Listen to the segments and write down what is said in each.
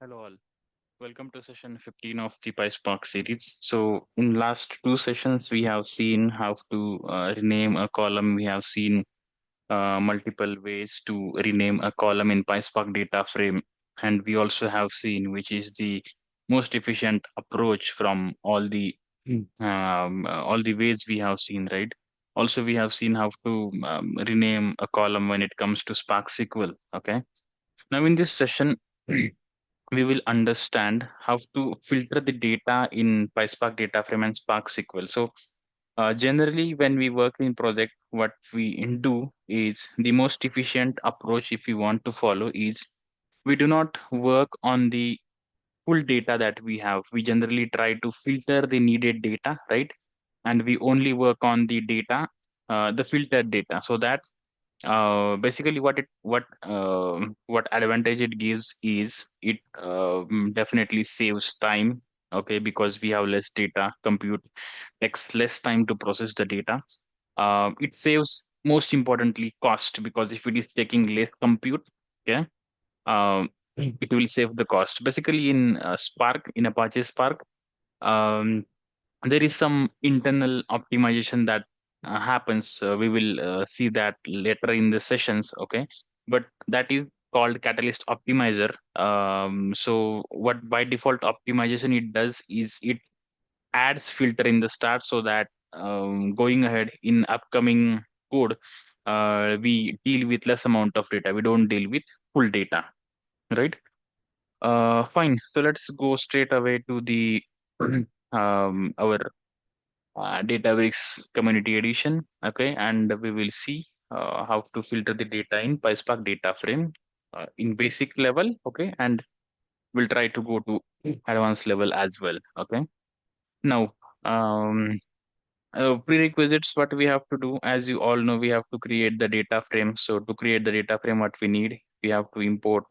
Hello all. Welcome to session 15 of the PySpark series. So in last two sessions, we have seen how to rename a column. We have seen multiple ways to rename a column in PySpark data frame. And we also have seen which is the most efficient approach from all the ways we have seen, right? Also, we have seen how to rename a column when it comes to Spark SQL. Okay. Now in this session, we will understand how to filter the data in PySpark data frame and Spark SQL. So generally, when we work in project, what we do is the most efficient approach if we want to follow is we do not work on the full data that we have. We generally try to filter the needed data, right? And we only work on the data, the filtered data, so that basically what advantage it gives is it definitely saves time, okay, because we have less data. Compute takes less time to process the data. It saves, most importantly, cost, because if it is taking less compute, okay, it will save the cost. Basically in Spark, in Apache Spark, um, there is some internal optimization that happens. We will see that later in the sessions, okay? But that is called catalyst optimizer. So what by default optimization it does is it adds filter in the start, so that going ahead in upcoming code, we deal with less amount of data. We don't deal with full data, right? Fine. So let's go straight away to the our Databricks Community Edition. Okay, and we will see how to filter the data in PySpark data frame in basic level. Okay, and we'll try to go to advanced level as well. Okay, now um, prerequisites, what we have to do, as you all know, we have to create the data frame. So to create the data frame, what we need, we have to import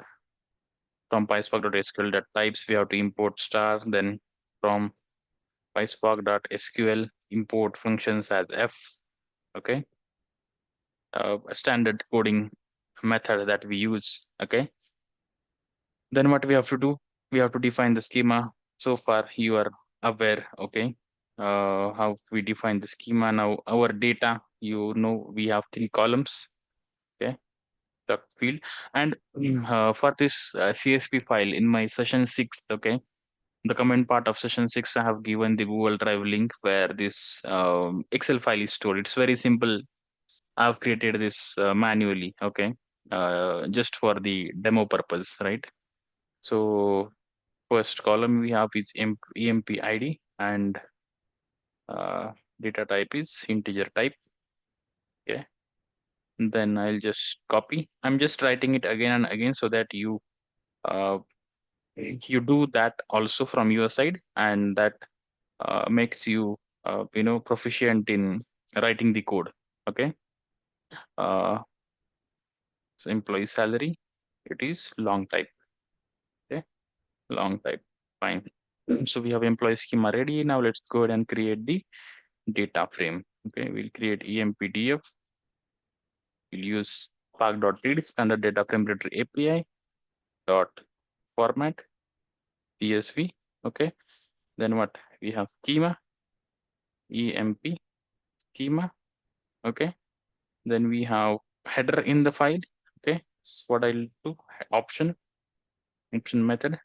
from pyspark.sql.types, we have to import star, then from pyspark.sql import functions as f. Okay, a standard coding method that we use. Okay, then what we have to do, we have to define the schema. So far you are aware, okay, how we define the schema. Now our data, you know, we have three columns. Okay, the field, and for this CSV file in my session 6, okay, the comment part of session 6, I have given the Google Drive link where this Excel file is stored. It's very simple. I've created this manually, okay, just for the demo purpose, right? So first column we have is EMP ID, and uh, data type is integer type. Okay, then I'll just copy. I'm just writing it again and again so that uh, you do that also from your side, and that makes you proficient in writing the code. Okay, uh, so employee salary, it is long type. Okay, long type. Fine. So we have employee schema ready. Now let's go ahead and create the data frame. Okay, we'll create empdf. We'll use spark.read standard data frame reader API dot format CSV. Okay, then what we have schema, emp schema. Okay, then we have header in the file. Okay, so what I'll do, option method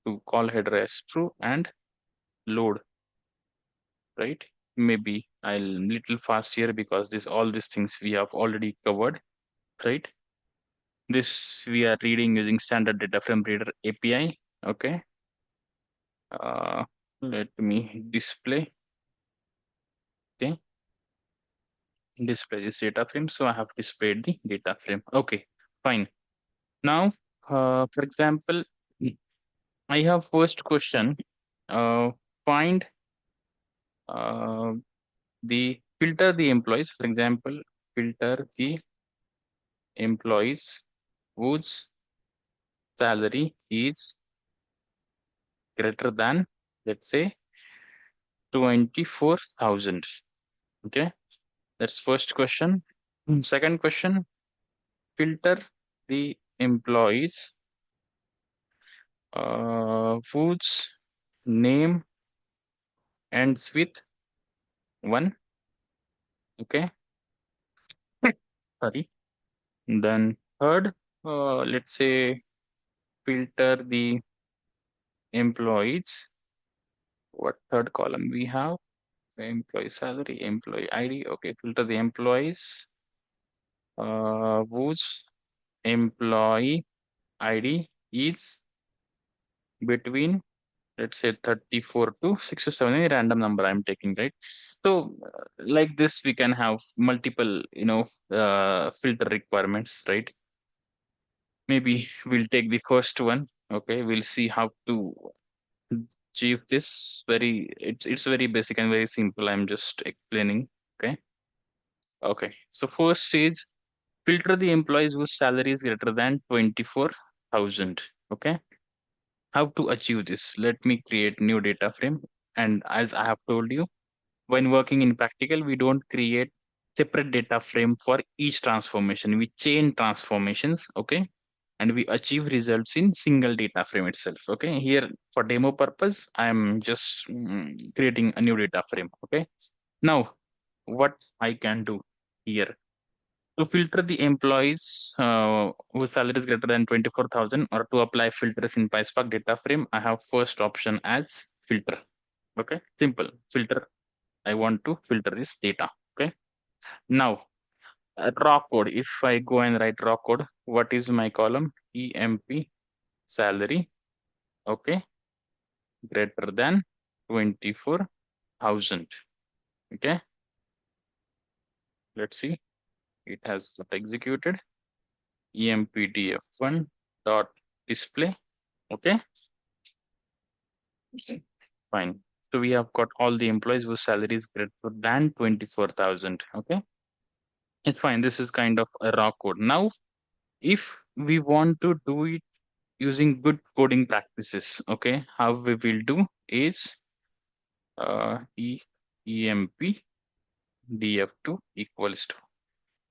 to call header as true and load, right? Maybe I'll little fast here because this all these things we have already covered, right? This we are reading using standard data frame reader API. Okay. Uh, Let me display. Okay, display this data frame. So I have displayed the data frame. Okay, fine. Now, for example, I have first question. Find uh, the filter the employees. For example, filter the employees whose salary is greater than, let's say, 24,000. Okay, that's first question. Second question, filter the employees Whose name ends with 1. Okay. Sorry. Then third, let's say filter the employees. What third column we have? Employee salary, employee ID. Okay, filter the employees whose employee ID is between, let's say, 34 to 67, any random number I'm taking, right? So like this, we can have multiple, filter requirements, right? Maybe we'll take the first one. Okay, we'll see how to achieve this. It's very basic and very simple. I'm just explaining. Okay. Okay. So first is filter the employees whose salary is greater than 24,000. Okay. How to achieve this? Let me create new data frame. And as I have told you, when working in practical, we don't create separate data frame for each transformation. We chain transformations. Okay. And we achieve results in single data frame itself. Okay. Here for demo purpose, I'm just creating a new data frame. Okay. Now, what I can do here to filter the employees whose salary is greater than 24,000 or to apply filters in PySpark data frame, I have first option as filter. Okay, simple filter. I want to filter this data. Okay, now raw code. If I go and write raw code, what is my column? EMP salary. Okay, greater than 24,000. Okay, let's see. It has got executed. empdf1 dot display. Okay, fine. So we have got all the employees whose salary is greater than 24,000. Okay, it's fine. This is kind of a raw code. Now, if we want to do it using good coding practices, okay, how we will do is emp df2 equals to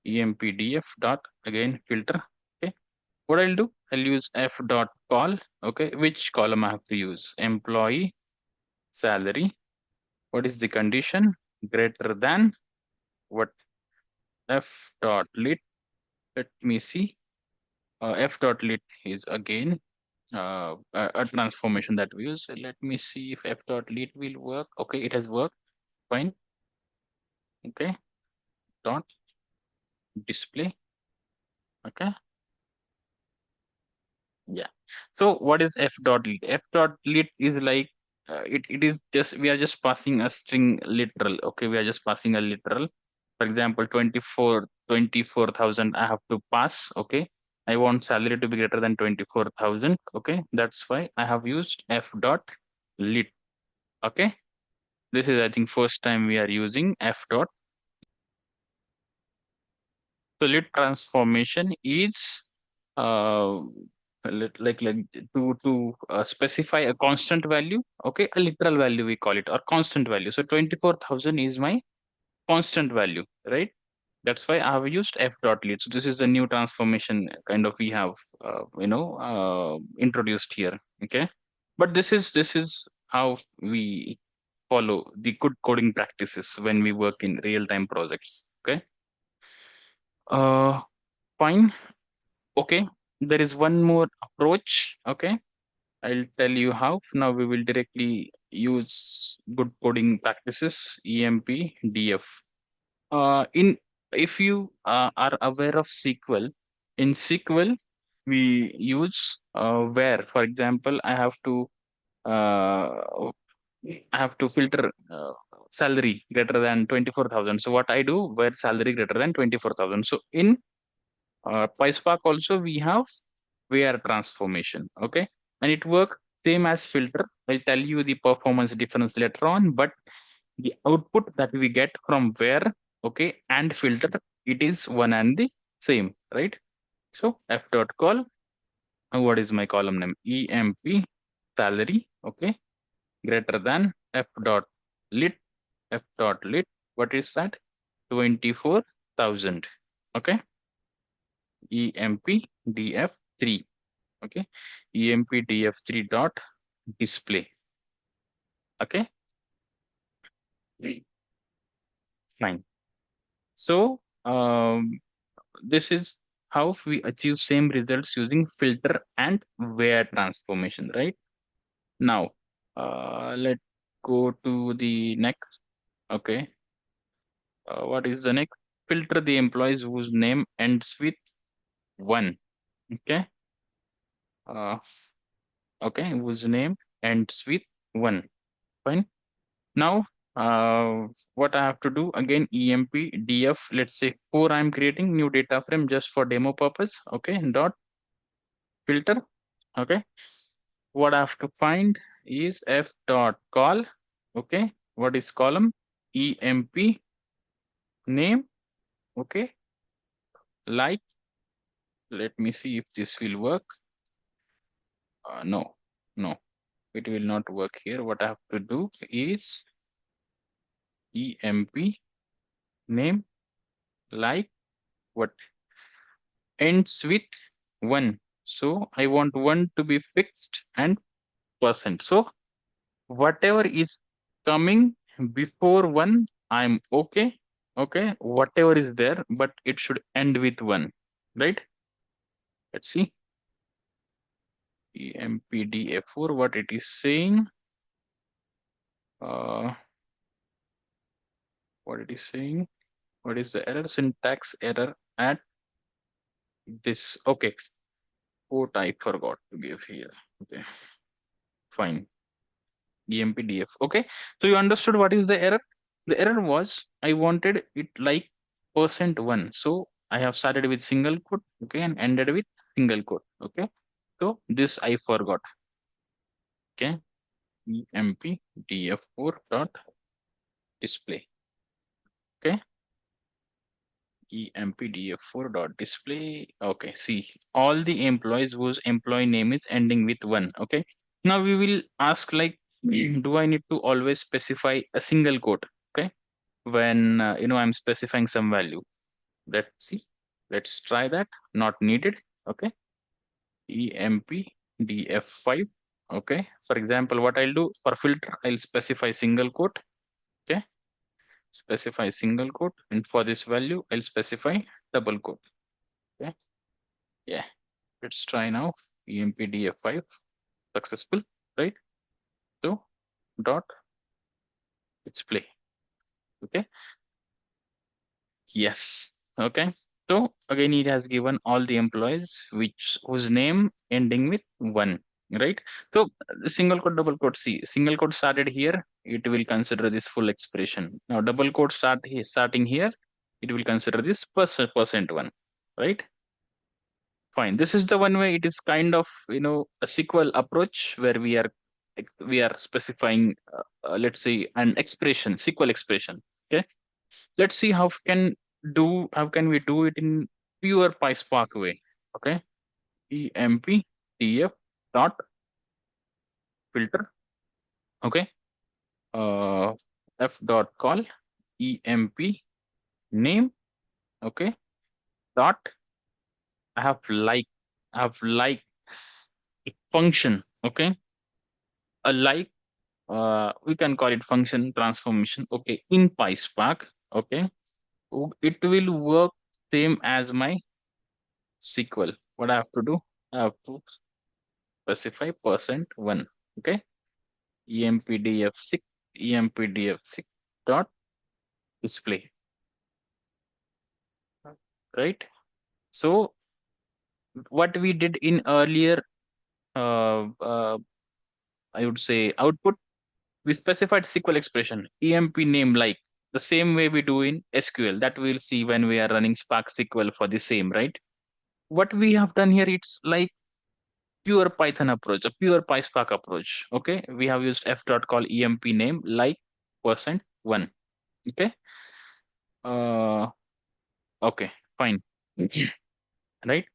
empdf dot again filter. Okay, what I'll do, I'll use f dot call. Okay, which column I have to use? Employee salary. What is the condition? Greater than what? F dot lit. Let me see. F dot lit is again a transformation that we use. Let me see if F dot lit will work. Okay, it has worked. Fine. Okay. Dot display. Okay. Yeah. So what is F dot lit? F dot lit is like it is just we are just passing a string literal. Okay, we are just passing a literal. For example, 24,000 I have to pass. Okay. I want salary to be greater than 24,000. Okay. That's why I have used F dot lit. Okay. This is, I think, first time we are using F dot. So lit transformation is uh, like to specify a constant value. Okay. A literal value we call it, or constant value. So 24,000 is my constant value, right? That's why I have used f dot lead. So this is the new transformation kind of we have introduced here. Okay, but this is how we follow the good coding practices when we work in real time projects. Okay, uh, fine. Okay, there is one more approach. Okay, I'll tell you how. Now we will directly use good coding practices. EMP DF. In if you are aware of SQL, in SQL we use where, for example, uh, I have to filter salary greater than 24,000. So what I do, where salary greater than 24,000. So in PySpark also we have where transformation. Okay, and it works same as filter. I'll tell you the performance difference later on, but the output that we get from where, okay, and filter, it is one and the same, right? So f dot call, what is my column name? Emp salary, okay, greater than f dot lit. F dot lit, what is that? 24,000. Okay, emp df3. Okay, empdf3 dot display. Okay, fine. So this is how we achieve same results using filter and where transformation, right? Now, let's go to the next. Okay, what is the next? Filter the employees whose name ends with one. Okay, uh, okay, whose name ends with one. Fine. Now, what I have to do again, emp df. Let's say 4. I'm creating new data frame just for demo purpose. Okay, dot filter. Okay, what I have to find is f dot call. Okay, what is column? Emp name. Okay, like, let me see if this will work. No, no, it will not work here. What I have to do is emp name like what ends with one. So I want one to be fixed and percent. So whatever is coming before one, I'm okay. Okay, whatever is there, but it should end with one, right? Let's see. empdf4, what it is saying. Uh, what it is saying. What is the error? Syntax error at this. Okay, what I forgot to give here. Okay, fine. empdf. Okay, so you understood what is the error? The error was I wanted it like %1. So I have started with single quote, okay, and ended with single quote. Okay, so this I forgot. Okay, empdf4 dot display. Okay, empdf4 dot display. Okay, see all the employees whose employee name is ending with one. Okay, now we will ask like, do I need to always specify a single quote? Okay, when I'm specifying some value. Let's see. Let's try that. Not needed. Okay. empdf5. Okay. For example, what I'll do for filter, I'll specify single quote. Okay. Specify single quote, and for this value, I'll specify double quote. Okay. Yeah. Let's try now. empdf5 successful, right? So dot display. Okay. Yes. Okay. So again, it has given all the employees which whose name ending with one, right? So the single quote, double quote. See, single quote started here. It will consider this full expression. Now double quote starting here. It will consider this percent one, right? Fine. This is the one way. It is kind of a SQL approach where we are specifying, let's say, an expression, SQL expression. Okay. Let's see how can we do it in pure PySpark way. Okay, emp df dot filter. Okay, uh, f dot call emp name. Okay, dot I have like a function. Okay, a like, we can call it function transformation. Okay, in PySpark. Okay, it will work same as my SQL. What I have to do? I have to specify %1. Okay, empdf6 empdf6 dot display, right? So what we did in earlier, uh, uh, I would say output, we specified SQL expression emp name like the same way we do in SQL that we'll see when we are running Spark SQL for the same, right? What we have done here, it's like pure Python approach, a pure PySpark approach. Okay, we have used f.call emp name like %1. Okay, uh, okay, fine. Right,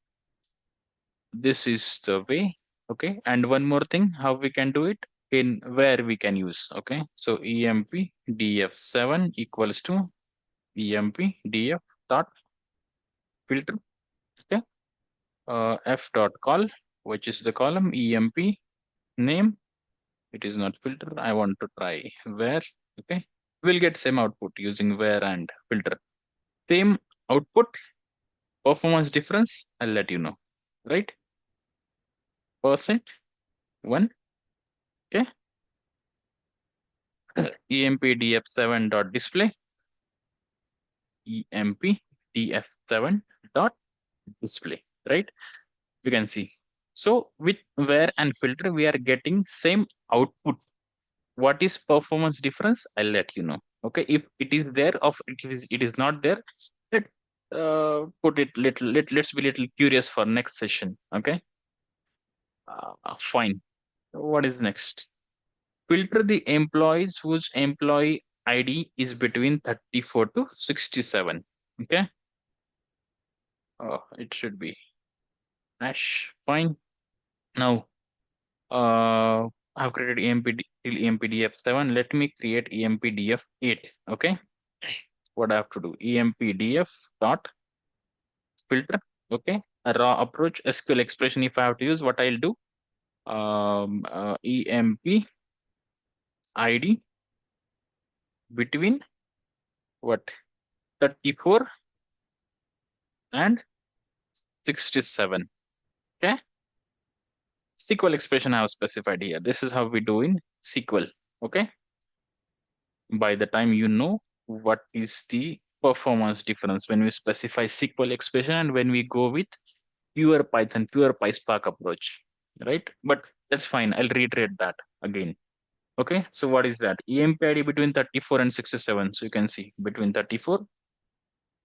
this is the way. Okay, and one more thing, how we can do it, in where we can use. Okay, so emp df7 equals to emp df dot filter. Okay, f dot call which is the column emp name. It is not filter. I want to try where. Okay. We'll get same output using where and filter. Same output, performance difference. I'll let you know. Right? Percent one. Okay. empdf7 dot display. empdf7 dot display. Right? You can see. So with where and filter, we are getting same output. What is performance difference? I'll let you know. Okay, if it is there, or it is not there, let put it let's be little curious for next session. Okay, fine. What is next? Filter the employees whose employee ID is between 34 to 67. Okay, it should be hash. Fine. Now, I've created till empdf7. Let me create empdf8. Okay, what I have to do? empdf dot filter. Okay, a raw approach SQL expression. If I have to use, what I'll do? Emp ID between what 34 and 67. Okay, SQL expression I have specified here. This is how we do in SQL. Okay, by the time you know what is the performance difference when we specify SQL expression and when we go with pure Python, pure PySpark approach, right? But that's fine. I'll reiterate that again. Okay, so what is that? EMP ID between 34 and 67. So you can see between 34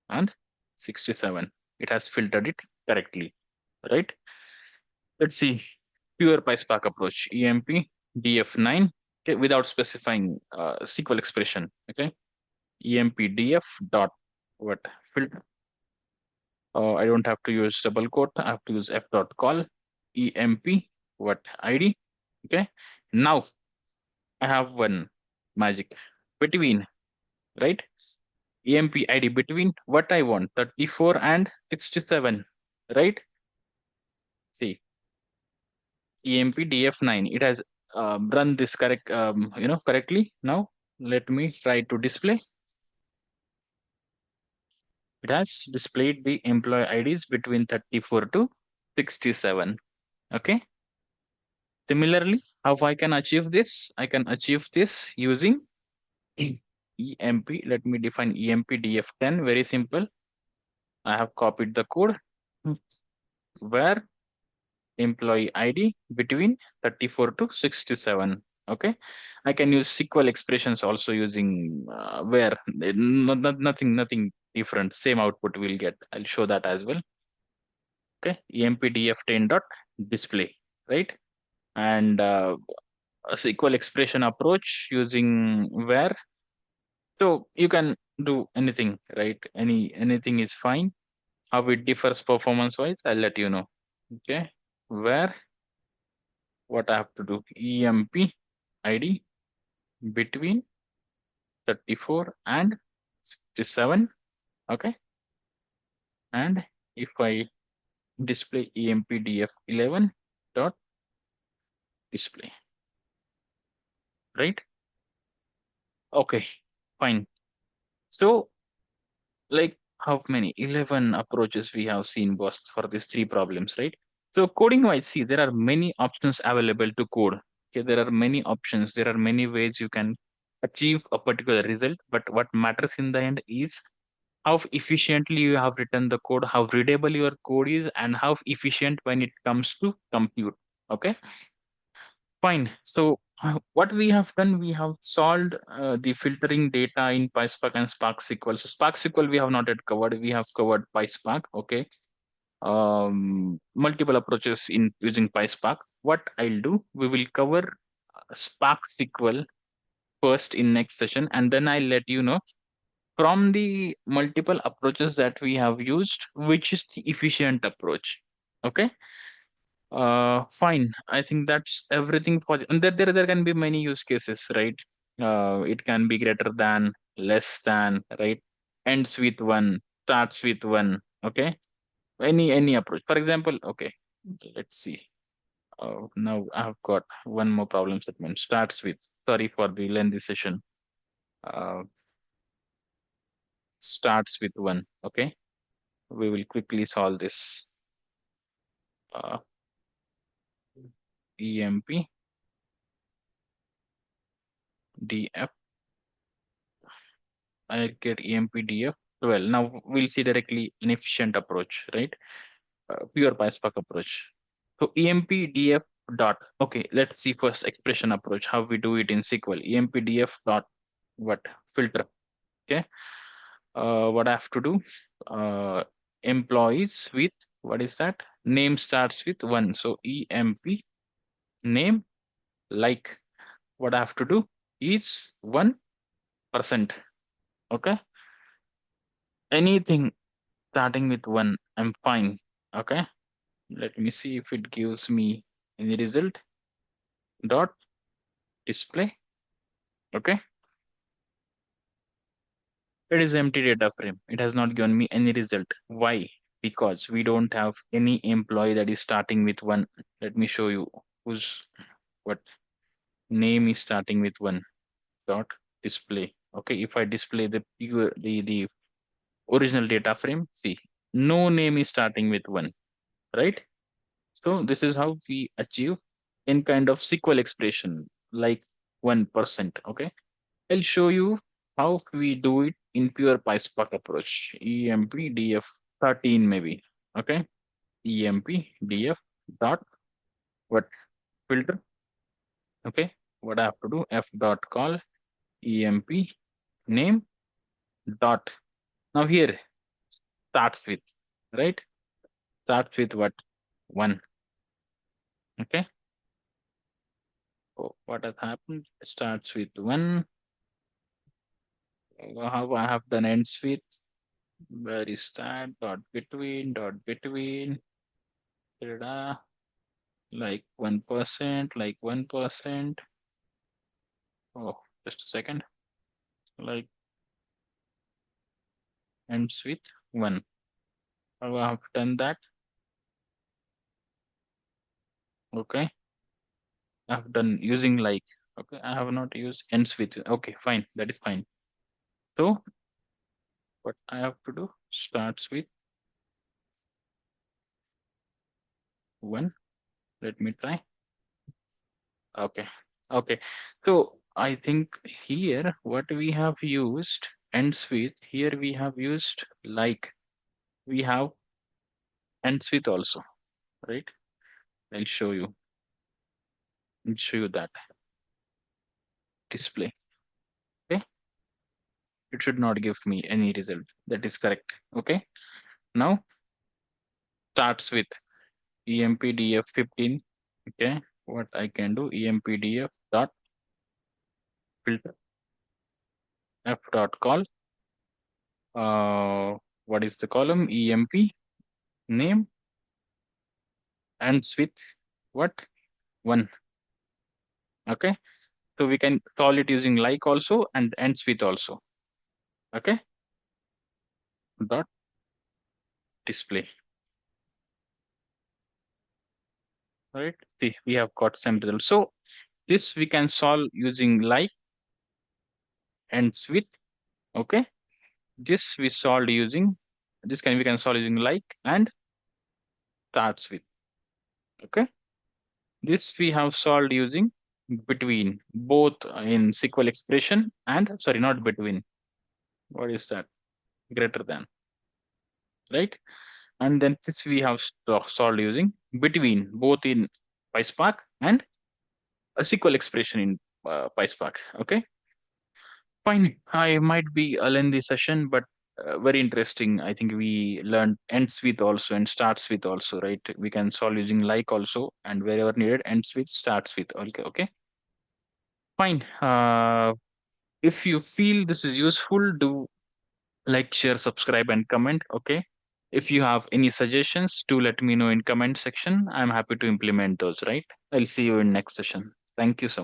and 67. It has filtered it correctly, right? Let's see. Pure PySpark approach, EMP DF9, okay, without specifying SQL expression. Okay, EMP DF dot what filter. I don't have to use double quote. I have to use F.col EMP what ID. Okay, now I have one magic between, right? EMP ID between what I want 34 and 67, right? See, EMP DF9. It has run this correctly. Now let me try to display. It has displayed the employee IDs between 34 to 67. Okay. Similarly, how I can achieve this? I can achieve this using EMP. Let me define EMP DF10. Very simple. I have copied the code where employee ID between 34 to 67. Okay. I can use SQL expressions also using where nothing different. Same output we'll get. I'll show that as well. Okay. empdf10 dot display, right? And a SQL expression approach using where. So you can do anything, right? Anything is fine. How it differs performance wise, I'll let you know. Okay. Where what I have to do? EMP ID between 34 and 67. Okay. And if I display empdf11 dot display, right? Okay, fine. So like how many 11 approaches we have seen boss for these three problems, right? So coding wise, see, there are many options available to code. Okay, there are many options. There are many ways you can achieve a particular result. But what matters in the end is how efficiently you have written the code, how readable your code is, and how efficient when it comes to compute. Okay, fine. So what we have done, we have solved the filtering data in PySpark and Spark SQL. So Spark SQL we have not yet covered. We have covered PySpark. Okay, multiple approaches in using PySpark. What I'll do, we will cover Spark SQL first in next session, and then I'll let you know from the multiple approaches that we have used, which is the efficient approach. Okay. Fine. I think that's everything for and there can be many use cases, right? It can be greater than, less than, right? Ends with one, starts with one. Okay. Any approach. For example, okay. Let's see. Now I've got one more problem statement. Starts with. Sorry for the lengthy session. Uh, Starts with one. Okay, we will quickly solve this. Uh, emp df. I get emp df 12. Now we'll see directly an efficient approach, right? Pure PySpark approach. So emp df dot. Okay, let's see first expression approach. How we do it in SQL. Emp df dot what filter. Okay. What I have to do? Employees with what is that? Name starts with one. So emp name like what I have to do is 1%. Okay. Anything starting with one, I'm fine. Okay. Let me see if it gives me any result. Dot display. Okay. It is empty data frame. It has not given me any result. Why? Because we don't have any employee that is starting with one. Let me show you whose what name is starting with one. Dot display. Okay, if I display the original data frame, see, no name is starting with one, right? So this is how we achieve in kind of SQL expression like 1%. Okay, I'll show you how we do it in pure PySpark approach. EMP 13 maybe. Okay, EMP dot what filter. Okay, what I have to do? F dot call emp name dot. Now here starts with, right? Starts with what? One. Okay. So what has happened? Starts with one. How I have done ends with. Where is that? Dot between. Dot between. Da-da. Like 1%. Like 1%. Oh, just a second. Like ends with one. How I have done that? Okay. I've done using like. Okay. I have not used ends with. Okay. Fine. That is fine. So what I have to do? Starts with one. Let me try. Okay. Okay. So I think here what we have used ends with, here we have used like, we have ends with also, right? I'll show you. I'll show you that display. Okay. It should not give me any result. That is correct. Okay. Now starts with empdf 15. Okay. What I can do, empdf dot filter f dot call. What is the column? Emp name ends with what? One. Okay. So we can call it using like also and ends with also. Okay. Dot display. Right. See, we have got some results. So this we can solve using like, ends with. Okay. This we solved using, this can we can solve using like and starts with. Okay. This we have solved using between, both in SQL expression and, sorry, not between. What is that? Greater than, right? And then this we have solved using between, both in PySpark and a SQL expression in PySpark. Okay, fine. I might be a lengthy session, but very interesting. I think we learned ends with also and starts with also, right? We can solve using like also, and wherever needed, ends with, starts with. Okay, okay, fine. If you feel this is useful, do like, share, subscribe, and comment. Okay. If you have any suggestions, do let me know in comment section. I'm happy to implement those, right? I'll see you in next session. Thank you so much.